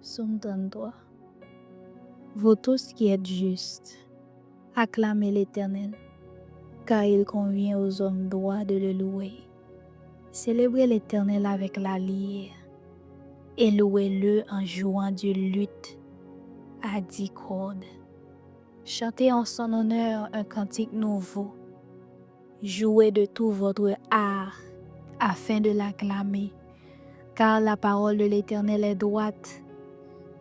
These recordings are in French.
Psaume 33. Vous tous qui êtes justes, acclamez l'Éternel, car il convient aux hommes droits de le louer. Célébrez l'Éternel avec la lyre, et louez-le en jouant du luth à 10 cordes. Chantez en son honneur un cantique nouveau. Jouez de tout votre art afin de l'acclamer, car la parole de l'Éternel est droite,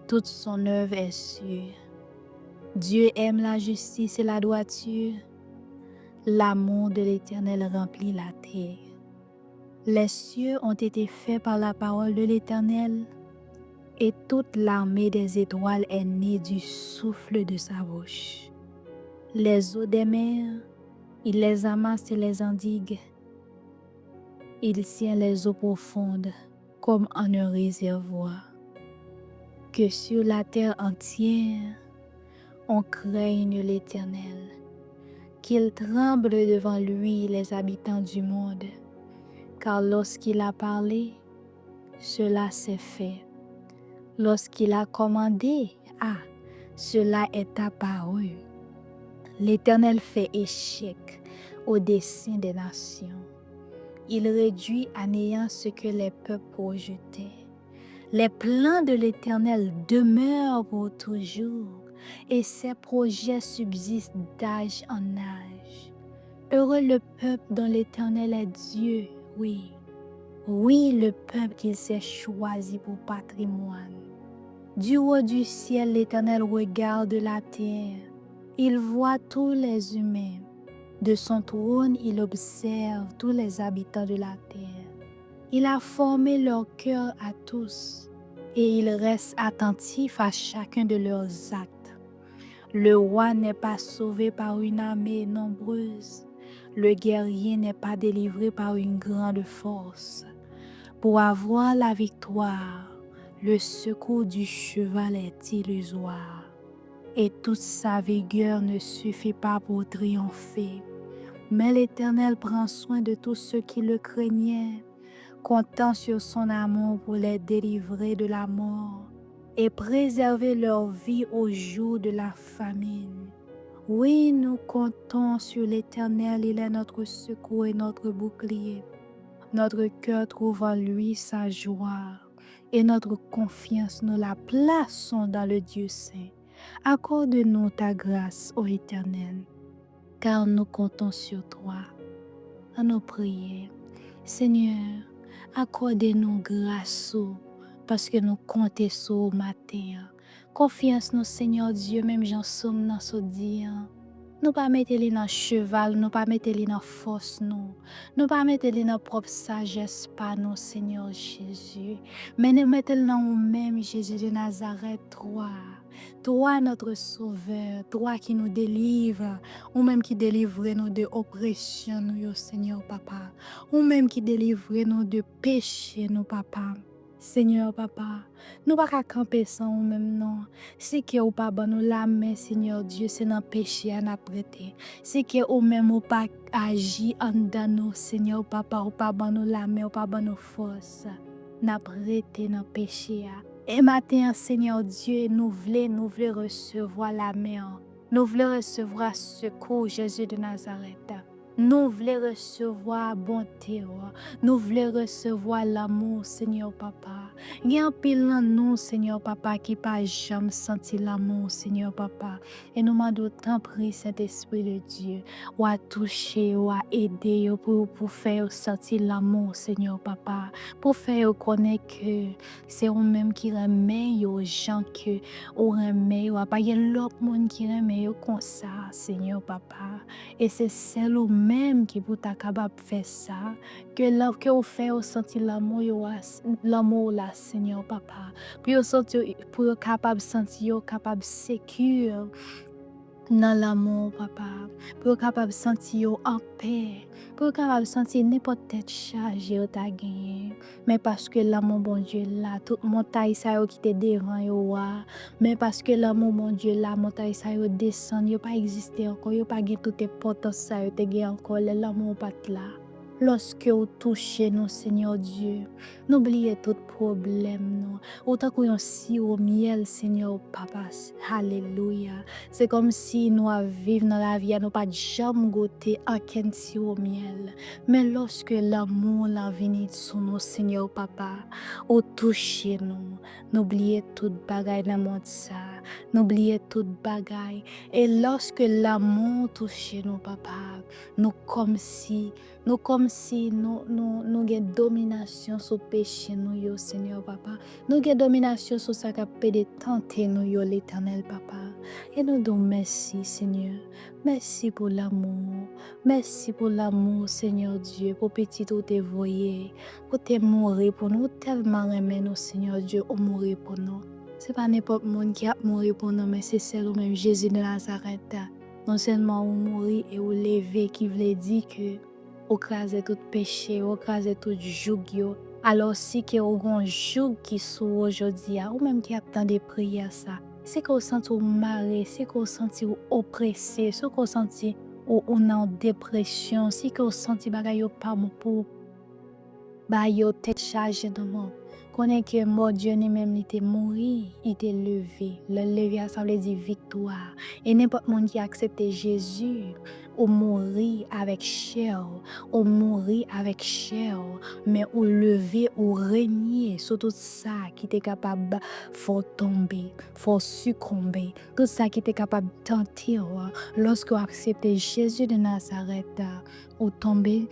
toute son œuvre est sûre. Dieu aime la justice et la droiture. L'amour de l'Éternel remplit la terre. Les cieux ont été faits par la parole de l'Éternel, et toute l'armée des étoiles est née du souffle de sa bouche. Les eaux des mers, il les amasse et les endigue. Il tient les eaux profondes comme en un réservoir. Que sur la terre entière, on craigne l'Éternel, qu'il tremble devant lui les habitants du monde, car lorsqu'il a parlé, cela s'est fait. Lorsqu'il a commandé, cela est apparu. L'Éternel fait échec au dessein des nations. Il réduit à néant ce que les peuples projetaient. Les plans de l'Éternel demeurent pour toujours, et ses projets subsistent d'âge en âge. Heureux le peuple dont l'Éternel est Dieu, oui. Oui, le peuple qu'il s'est choisi pour patrimoine. Du haut du ciel, l'Éternel regarde la terre. Il voit tous les humains. De son trône, il observe tous les habitants de la terre. Il a formé leur cœur à tous, et il reste attentif à chacun de leurs actes. Le roi n'est pas sauvé par une armée nombreuse. Le guerrier n'est pas délivré par une grande force. Pour avoir la victoire, le secours du cheval est illusoire, et toute sa vigueur ne suffit pas pour triompher. Mais l'Éternel prend soin de tous ceux qui le craignaient, comptant sur son amour pour les délivrer de la mort et préserver leur vie au jour de la famine. Oui, nous comptons sur l'Éternel, il est notre secours et notre bouclier. Notre cœur trouve en lui sa joie, et notre confiance, nous la plaçons dans le Dieu saint. Accorde-nous ta grâce, ô Éternel, car nous comptons sur toi. À nos prières, Seigneur, accorde-nous grâce, parce que nous comptons sur au matin. Confiance nous, Seigneur Dieu, même j'en somme dans ce dire. Nous pas mettre les dans cheval, nous pas mettre les dans force nous pas mettre les dans propre sagesse pas nous, Seigneur Jésus, mais nous mettre dans nous-mêmes, Jésus de Nazareth, toi notre sauveur, toi qui nous délivre, ou même qui délivre nous de oppression, nous, Seigneur Papa, ou même qui délivre nous de péché, nous, Papa. Seigneur Papa, nous pas qu'à camper sans ou même non. C'est que ou pas ban nous la main, Seigneur Dieu, c'est dans péché à n'a prêté. C'est que ou même ou pas agi en dedans nous, Seigneur Papa, ou pas ban nous la main, ou pas ban nous force. N'a prêté dans péché. Et matin, Seigneur Dieu, nous voulons recevoir la main. Nous voulons recevoir secours, Jésus de Nazareth. Nous voulons recevoir bonté, nous voulons recevoir l'amour, Seigneur Papa. Il y a un pile dans nous, Seigneur Papa, qui pas jamais senti l'amour, Seigneur Papa. Et nous m'en d'autant pris cet esprit de Dieu, ou à toucher, ou à aider, pour faire sentir l'amour, Seigneur Papa. Pour faire connaître que c'est vous-même qui remet aux gens que ou remet, ou à pas y a l'autre monde qui remet comme ça, Seigneur Papa. Et c'est celle ou même qui peut être capable de faire ça, que vous faites sentir l'amour là, Seigneur Papa, pour être capable de sentir, capable de sécure dans l'amour, Papa, pour être capable de sentir en paix, pour être capable de sentir n'importe quelle charge ou ta gagné, mais parce que l'amour bon Dieu là, toute montagne ça qui te devant yo, mais parce que l'amour bon Dieu là, montagne ça yo descend, yo pas exister encore, yo pas gagné toute importance ça yo te gagné encore, l'amour pas là. lorsque vous touchez nous, Seigneur Dieu, n'oubliez tout problème, nous. Autant qu'on si au miel, Seigneur Papa. Alléluia. C'est comme si nous vivons dans la vie, nous pas jamais goûté aucun si au miel. Mais lorsque l'amour l'a venu sur nous, Seigneur Papa, ou touchez nous, n'oubliez tout bagaille dans le monde ça. N'oubliez tout bagaille. Et lorsque l'amour touche nous, Papa, nous comme si nous avons domination sur le péché, nous, Seigneur Papa. Nous avons domination sur ce qui peut de tenter nous, l'Éternel Papa. Et nous disons merci, Seigneur. Merci pour l'amour. Merci pour l'amour, Seigneur Dieu, pour petit tout te voyer, pour te mourir pour nous, tellement aimer nous, Seigneur Dieu, ou mourir pour nous. Ce n'est pas n'importe monde qui a mouru pour nous, mais c'est celle même Jésus de Nazareth. Non seulement ou mourir et ou lever, qui voulait dire que ou crase tout péché, ou crase tout joug, alors si que ou un joug qui sous aujourd'hui, ou même qui a tant de prières ça, c'est qu'on sent ou marre, c'est qu'on sent ou oppressé, c'est qu'on sent ou en dépression, c'est qu'on sent bagay pas bon pour ba yo tête chargée de moi. Connais que mon Dieu lui-même il était mort, il était levé. Le lever ça veut dire victoire. Et n'importe monde qui a accepté Jésus ou mourir avec chair, ou mourir avec chair, mais ou lever ou régner sur tout ça qui était capable faut tomber, faut succomber, tout ça qui était capable de tenter lorsque vous acceptez Jésus de Nazareth ou tomber,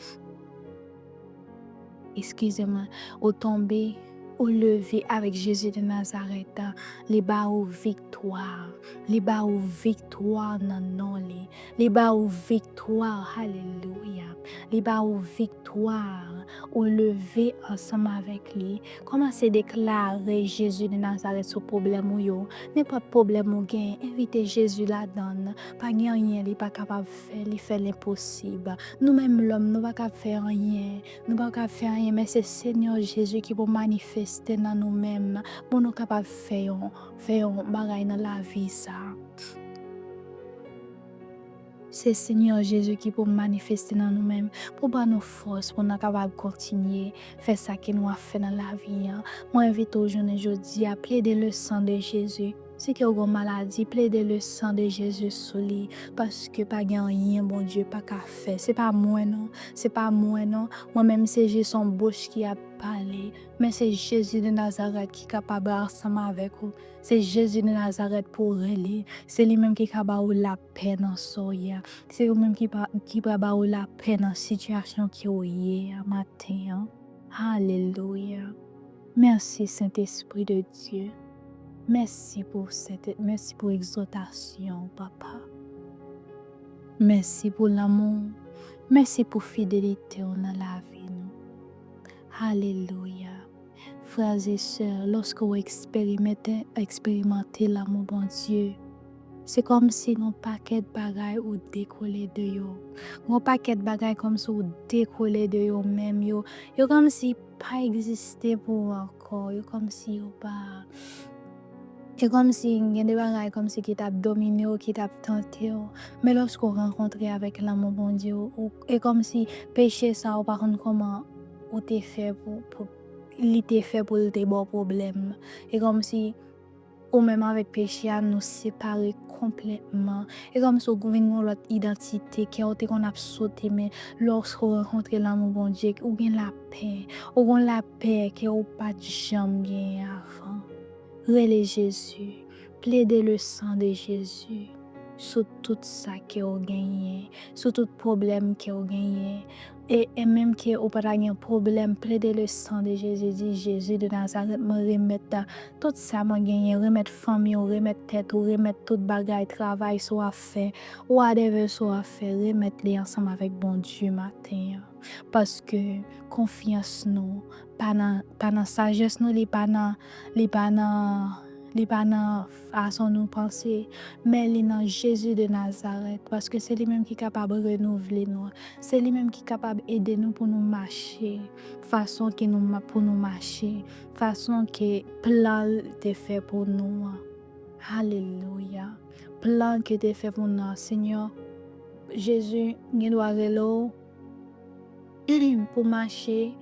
excusez-moi, ou tomber, ou lever avec Jésus de Nazareth, les bas ou victoire, les bas ou victoire non les bas ou victoire, alléluia, les bas ou victoire, ou lever ensemble avec lui, commencez à déclarer Jésus de Nazareth sur problème ou yo, n'est pas problème ou gain, invitez Jésus là-dedans, pas rien, il n'est pas capable de faire, il fait l'impossible, nous-mêmes l'homme, nous ne pouvons pas faire rien, nous ne pouvons pas faire rien, mais c'est Seigneur Jésus qui peut manifester dans nous-mêmes pour nous capables de faire un bagay dans la vie ça. C'est Seigneur Jésus qui peut manifester dans nous-mêmes pour donner nos forces pour nous capables de continuer faire ça que nous avons fait dans la vie. Moi invite aujourd'hui à plaider le sang de Jésus. Si vous avez une maladie, plaidez le sang de Jésus sur lui. Parce que pas rien, bon Dieu, pas qu'à faire. C'est pas moi, non. C'est pas moi, non. Moi-même, c'est Jésus son bouche qui a parlé. Mais c'est Jésus de Nazareth qui est capable ensemble avec vous. C'est Jésus de Nazareth pour aller. C'est lui-même qui est capable de la paix dans son ya. C'est lui-même qui est capable de la paix dans la situation qui est matin. Alléluia. Merci, Saint-Esprit de Dieu. Merci pour l'exhortation, Papa. Merci pour l'amour. Merci pour fidélité dans la vie. Alléluia. Frères et sœurs, lorsque vous expérimentez l'amour bon Dieu, c'est comme si un paquet de bagailles ou décollé de yo. Un paquet de bagailles comme si ou décollé de yo même yo. Yo comme si pas existé pour encore. Yo comme si yo pas. C'est comme si il y a des bagailles comme si qui t'a dominé ou qui t'a tenté. Mais lorsqu'on rencontre avec l'amour bon Dieu, et comme si péché ça ou par contre comment ou t'es fait pour il t'est fait pour tes bons problèmes. Et comme si ou même avec péché à nous séparer complètement. Et comme si on a une autre identité qui qu'on a sauté, mais lorsqu'on rencontre l'amour bon Dieu, ou bien la paix qui ou pas de jamais avant. Relais Jésus, plaidez le sang de Jésus sur tout ça que vous gagné, sur tout problème que vous gagné. Et même que vous n'avez pas de problème, plaidez le sang de Jésus, dit Jésus de Nazareth, me remettre tout ça, me gagné, remettre famille, remettre tête, remettre tout bagaille, travail, soit fait, whatever soit fait, remettre les ensemble avec bon Dieu matin. Parce que confiance nous, pas dans sagesse nous, pas dans façon nous penser, mais il dans Jésus de Nazareth, parce que c'est lui-même qui est capable de renouveler nous, c'est lui-même qui est capable d'aider nous pour nous marcher, façon que nous pour nous marcher, façon que plan est fait pour nous. Alléluia. Plan que est fait pour nous, Seigneur Jésus, nous doit relow. pour marcher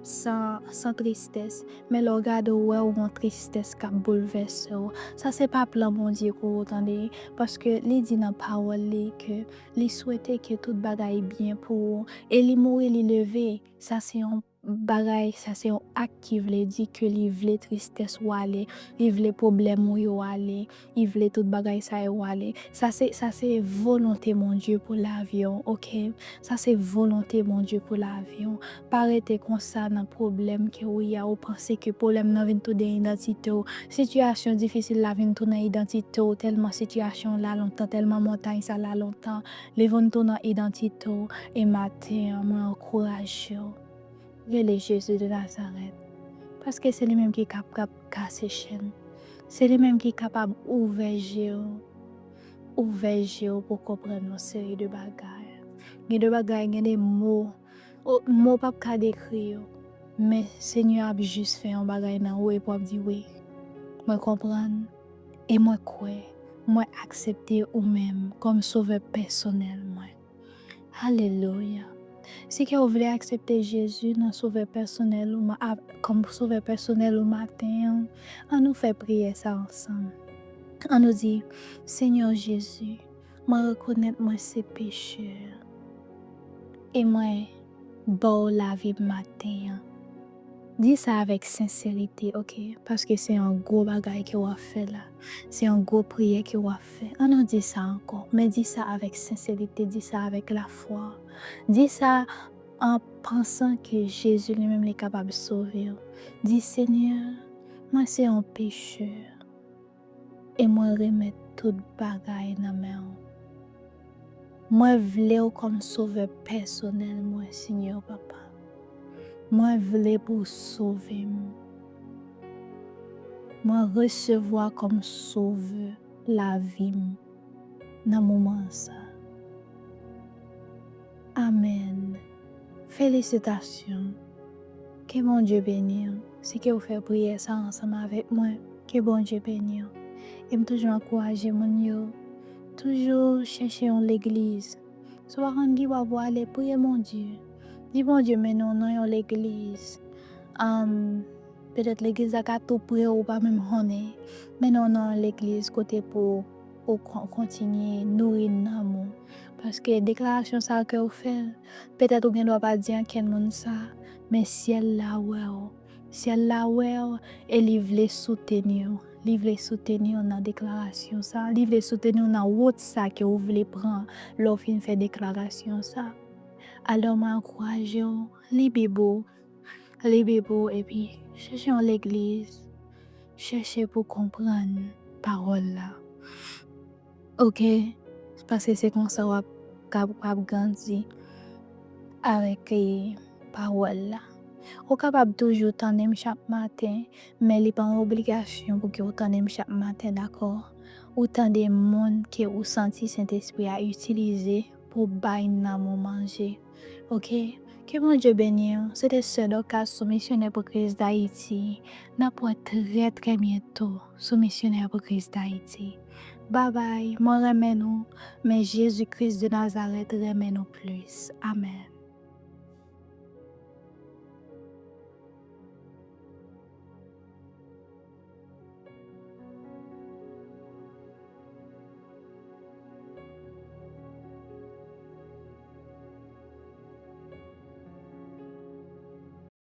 sans tristesse. Mais le regard ouais ou une tristesse qui bouleverse. Ça c'est pas plan mon Dieu pour entendre parce que les dit dans parole que les souhaiter que tout bagaille bien pour et les mourir les lever. Ça c'est un bagaille, ça c'est un acte qui veut dire que les veut tristesse ou aller, les veut problème ou aller, ils veulent tout bagaille ça ou aller. Ça c'est volonté mon Dieu pour l'avion, OK? Ça c'est volonté mon Dieu pour l'avion. Parete comme ça dans problème que ou ya ou penser que problème nan vinn tout de identité ou situation difficile la vinn tout dans identité ou tellement situation là longtemps tellement montagne ça là longtemps les vinn tout dans identité ou et matin moi encourage yo le Jésus de Nazareth parce que c'est lui même qui est capable de casser chaîne c'est lui même qui est capable ouvrir pour comprendre une série de bagages. Il y a des bagages, il y a des mots. Mots pas qu'à décrire. Mais Seigneur a juste fait un bagage dans oui pour dire oui. Moi comprendre et moi croire. Moi accepter ou même comme sauveur personnel moi. Alléluia. Si que vous voulez accepter Jésus comme sauveur personnel au matin, on nous fait prier ça ensemble. On nous dit, Seigneur Jésus, moi reconnais moi ses pécheurs. Et moi, bon la vie matin. Dis ça avec sincérité, ok? Parce que c'est un gros bagage que vous fait là. C'est un gros prière que vous fait. On nous dit ça encore. Mais dis ça avec sincérité, dis ça avec la foi. Dis ça en pensant que Jésus lui-même est capable de sauver. Dis Seigneur, moi c'est un pécheur. Et moi remettre tout bagage dans mes mains. Moi vle comme sauveur personnel, moi Seigneur Papa. Moi vle pour sauver. Moi recevoir comme sauveur la vie dans le moment ça. Amen. Félicitations. Que mon Dieu bénisse. Si que vous faites prier ça ensemble avec moi, que bon Dieu bénisse. Et me toujours encourager mon yo. Toujours chercher en l'église. Soit quand qui va voir aller prier mon Dieu. Dis mon Dieu mais non non l'église. Peut-être l'église a tout prier ou pas même honné. Mais non l'église côté pour continuer nourrir l'amour. Parce que déclaration ça que vous faites, peut-être vous ne doit pas dire quel monde ça, mais ciel là ouais, et il veut soutenir. Il veut soutenir dans déclaration ça, il veut soutenir dans route ça que vous voulez prendre lorsqu'il fait déclaration ça. Alors moi encourage les bébés et puis cherchez en l'église, cherchez pour comprendre parole là. OK, parce que c'est comme ça qu'on capable grandir avec les paroles là. Ou capable toujours tandem chaque matin, mais il pas une obligation pour que vous tandem chaque matin, d'accord? Ou tandem monde que vous senti Saint-Esprit à utiliser pour bailler dans manger. OK? Que mon Dieu bénisse. C'était seul au cas sous missionnaire pour Christ d'Haïti. N'a pas très très bientôt sous missionnaire pour Christ d'Haïti. Bye bye. Moi remets nous, mais Jésus-Christ de Nazareth remets nous plus. Amen.